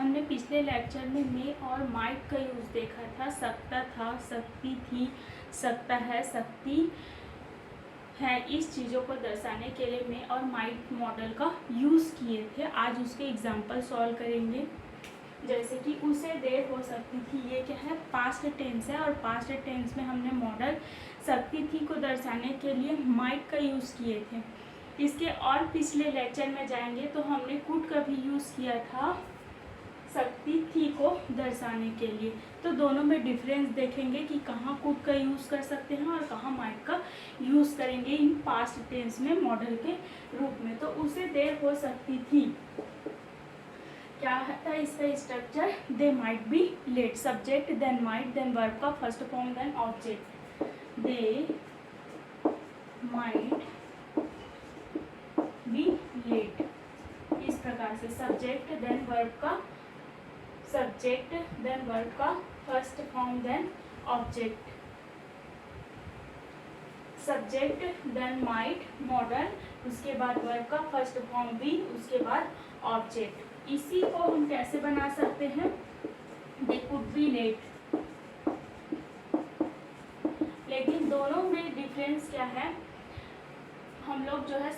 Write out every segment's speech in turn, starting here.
हमने पिछले लेक्चर में मे और माइट का यूज़ देखा था। सकता था, सकती थी, सकता है, सकती है, इस चीज़ों को दर्शाने के लिए मे और माइट मॉडल का यूज़ किए थे। आज उसके एग्जाम्पल सॉल्व करेंगे। जैसे कि उसे देर हो सकती थी, ये क्या है, पास्ट टेंस है, और पास्ट टेंस में हमने मॉडल सकती थी को दर्शाने के लिए माइट का यूज़ किए थे। इसके और पिछले लेक्चर में जाएंगे तो हमने कुड का भी यूज़ किया था सकती थी को दर्शाने के लिए। तो दोनों में डिफरेंस देखेंगे कि कहाँ कुड का यूज़ कर सकते हैं और कहाँ माइट का यूज़ करेंगे इन पास्ट टेंस में मॉडल के रूप में। तो उसे देर हो सकती थी, क्या था इसका structure, they might be late, subject then might then verb का first form then object, they might be late. इस प्रकार से सब्जेक्ट देन वर्ब का, सब्जेक्ट देन वर्ब का first form then object, subject then might modal, उसके बाद verb का first form B, उसके बाद ऑब्जेक्ट। इसी को हम कैसे बना सकते हैं, दे कुड बी लेट। लेकिन दोनों में डिफरेंस क्या है, हम लोग जो है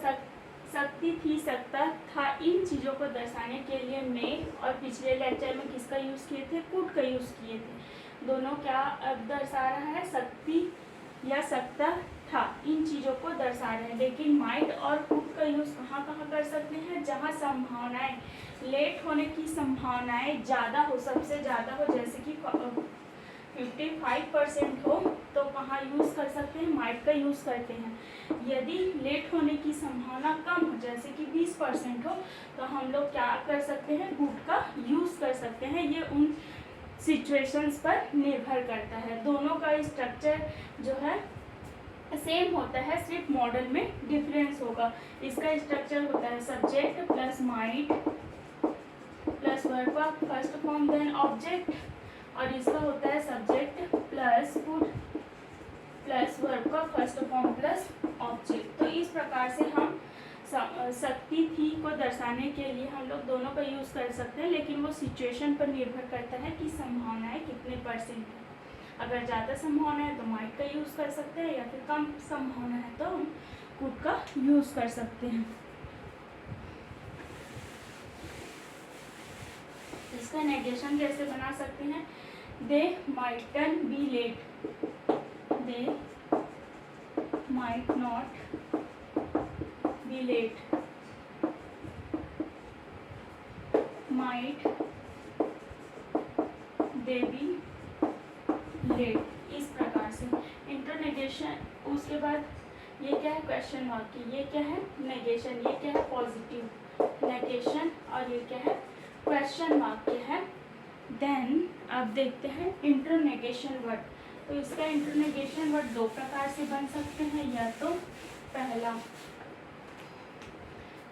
सकती थी, सकता था, इन चीज़ों को दर्शाने के लिए में और पिछले लेक्चर में किसका यूज़ किए थे, कुड का यूज़ किए थे। दोनों क्या अब दर्शा रहा है, सकती या सकता था, इन चीज़ों को दर्शा रहे हैं। लेकिन माइट और कुड का यूज़ कहाँ कहाँ कर सकते हैं, जहाँ संभावनाएं, लेट होने की संभावनाएं ज़्यादा हो, सबसे ज़्यादा हो, जैसे कि 55% हो, तो कहाँ यूज़ कर सकते हैं, माइट का यूज़ करते हैं। यदि लेट होने की संभावना कम हो, जैसे कि 20% हो, तो हम लोग क्या कर सकते हैं, कुड का यूज़ कर सकते हैं। ये उन सिचुएशंस पर निर्भर करता है। दोनों का स्ट्रक्चर जो है सेम होता है, सिर्फ मॉडल में डिफरेंस होगा। इसका स्ट्रक्चर होता है subject plus might plus verb का फर्स्ट फॉर्म देन ऑब्जेक्ट, और इसका होता है subject plus could plus verb का फर्स्ट फॉर्म प्लस ऑब्जेक्ट। तो इस प्रकार से हम सकती थी को दर्शाने के लिए हम लोग दोनों का यूज़ कर सकते हैं, लेकिन वो सिचुएशन पर निर्भर करता है कि संभावनाएं कितने परसेंट है। अगर ज़्यादा संभावना है तो माइट का यूज़ कर सकते हैं, या फिर कम संभावना है तो हम कुड का यूज़ कर सकते हैं। इसका नेगेशन कैसे बना सकते हैं, they mightn't be late, they might not be late, might they be late. इस प्रकार से इंटरनेगेशन, उसके बाद ये क्या है, क्वेश्चन मार्क की, ये क्या है, नेगेशन, ये क्या है, पॉजिटिव नेगेशन, और ये क्या है, क्वेश्चन मार्क के है। देन अब देखते हैं इंटरनेगेशन वर्ड। तो इसका इंटरनेगेशन वर्ड दो प्रकार से बन सकते हैं, या तो पहला,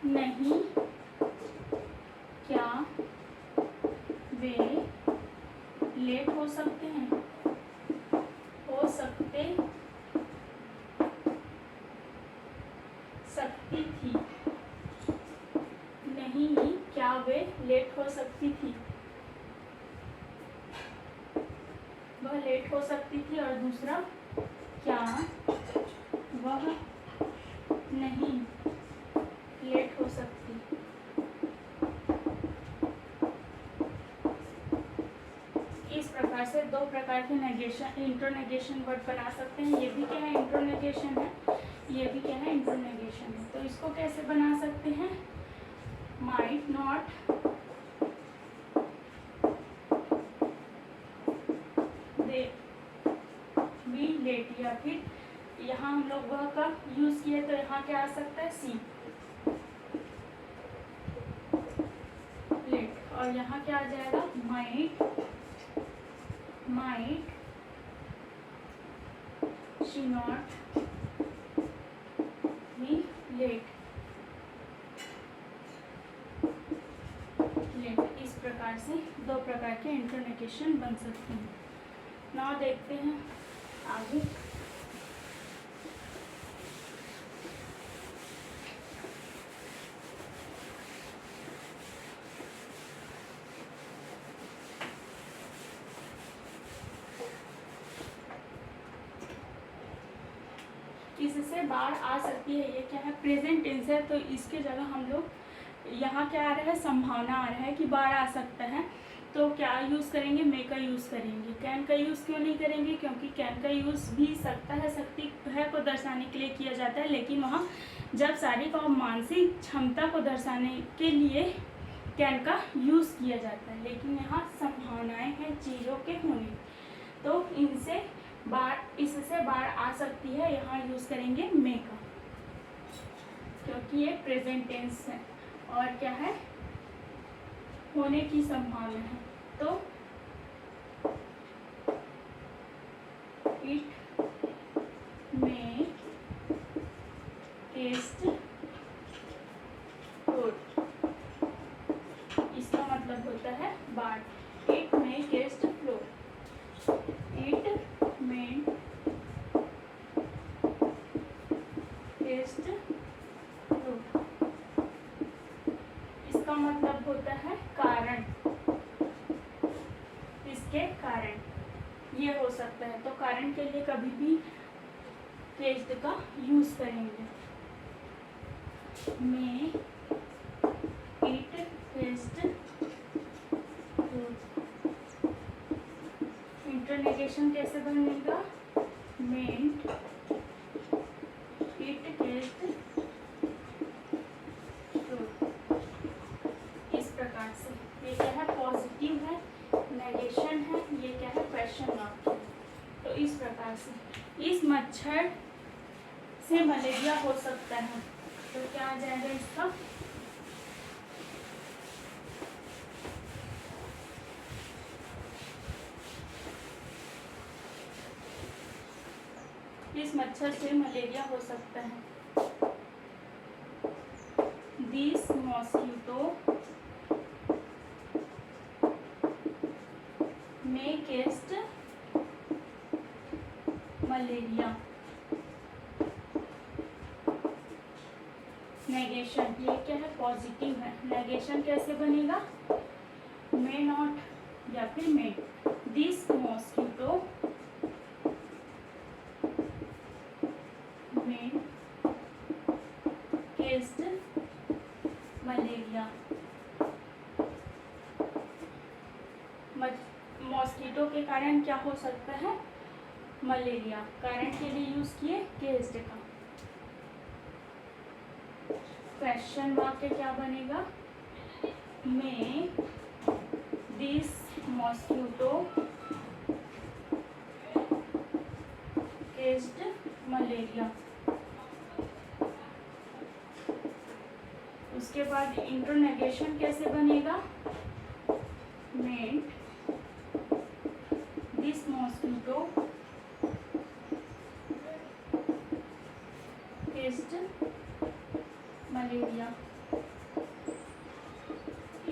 नहीं, क्या वे लेट हो सकते हैं, हो सकते, सकती थी, नहीं, क्या वे लेट हो सकती थी, वह लेट हो सकती थी, और दूसरा, क्या वह नहीं लेट हो सकती। इस प्रकार से दो प्रकार के नेगेशन, इंटरनेगेशन वर्ड बना सकते हैं। ये भी क्या है, इंटरनेगेशन है, ये भी क्या है, इंटरनेगेशन है। तो इसको कैसे बना सकते हैं, might not they be late, या फिर यहाँ हम लोग वह का यूज किए तो यहाँ क्या आ सकता है, सी लेट, और यहाँ क्या आ जाएगा, might she not be late, इस प्रकार से दो प्रकार के इंटरनेगेशन बन सकते हैं। नाउ देखते हैं आगे। इससे बाढ़ आ सकती है, ये क्या है, प्रेजेंट टेंस है, तो इसके जगह हम लोग यहाँ क्या आ रहा है, संभावना आ रहा है कि बाढ़ आ सकता है, तो क्या यूज़ करेंगे, मे का यूज़ करेंगे। कैन का यूज़ क्यों नहीं करेंगे, क्योंकि कैन का यूज़ भी सकता है, सकती है को दर्शाने के लिए किया जाता है, लेकिन वहाँ जब शारीरिक और मानसिक क्षमता को दर्शाने के लिए कैन का यूज़ किया जाता है, लेकिन यहाँ संभावनाएं हैं चीज़ों के होने, तो इनसे इससे बाढ़ आ सकती है, यहाँ यूज़ करेंगे मे का, क्योंकि ये प्रेजेंट टेंस है और क्या है, होने की संभावना है, तो इट मे टेस्ट गुड, इसका मतलब होता है बाढ़। It may test flow, it may test fruit, इसका मतलब होता है कारण, इसके कारण ये हो सकता है, तो कारण के लिए कभी भी टेस्ट का यूज करेंगे। मे इट टेस्ट फ्रूट, इंटरनेगेशन कैसे बनेगा, मेंट इट टेस्ट फ्रूट, इस प्रकार से। ये क्या है, पॉजिटिव है, नेगेशन है, ये क्या है, क्वेश्चन मार्क है, तो इस प्रकार से इस मच्छर से मलेरिया हो सकता है, तो क्या आ जाएगा इसका, इस मच्छर से मलेरिया हो सकता है, this mosquito may cause malaria. Negation, ये क्या है, पॉजिटिव है, नेगेशन कैसे बनेगा, मे नॉट या फिर may, this mosquito may cause malaria. Mosquito के कारण क्या हो सकता है, मलेरिया, कारण के लिए यूज किए केस्ड का, क्वेश्चन वाक्य क्या बनेगा, मे दिस मॉस्किटो केस्ड मलेरिया। उसके बाद इंटरनेगेशन कैसे बनेगा, मेंट दिस मॉस्किटो केस्ड मलेरिया।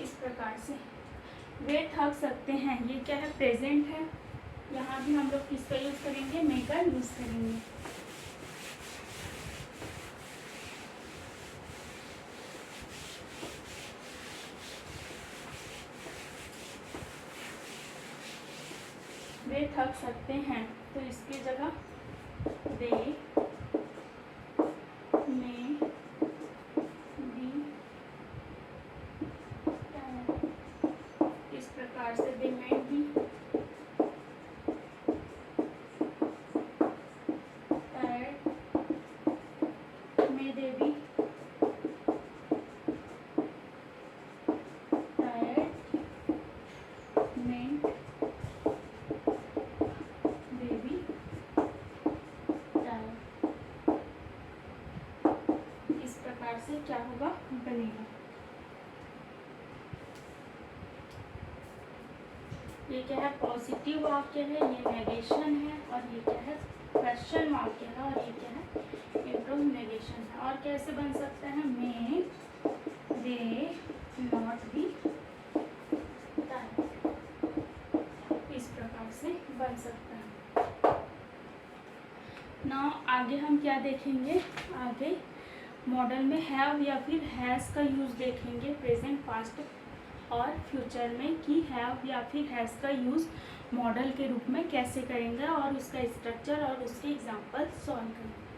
इस प्रकार से वे थक सकते हैं, ये क्या है, प्रेजेंट है, यहाँ भी हम लोग किसका यूज करेंगे, मे का यूज करेंगे। वे थक सकते हैं, तो इसकी जगह दे में बी, इस प्रकार से दे में be tired, may they be tired, में से क्या होगा, बनेगा। ये क्या है, पॉजिटिव वाक्य है, ये नेगेशन है, और ये क्या है, क्वेश्चन वाक्य है, और ये क्या है, इंटरनेगेशन है। और कैसे बन सकता है, मे दे नॉट बी टायर्ड, इस प्रकार से बन सकता है। नाउ आगे हम क्या देखेंगे, आगे मॉडल में हैव या फिर हैज़ का यूज़ देखेंगे, प्रेजेंट, पास्ट और फ्यूचर में, कि हैव या फिर हैज़ का यूज़ मॉडल के रूप में कैसे करेंगे, और उसका स्ट्रक्चर और उसके एग्जांपल सॉल्व करेंगे।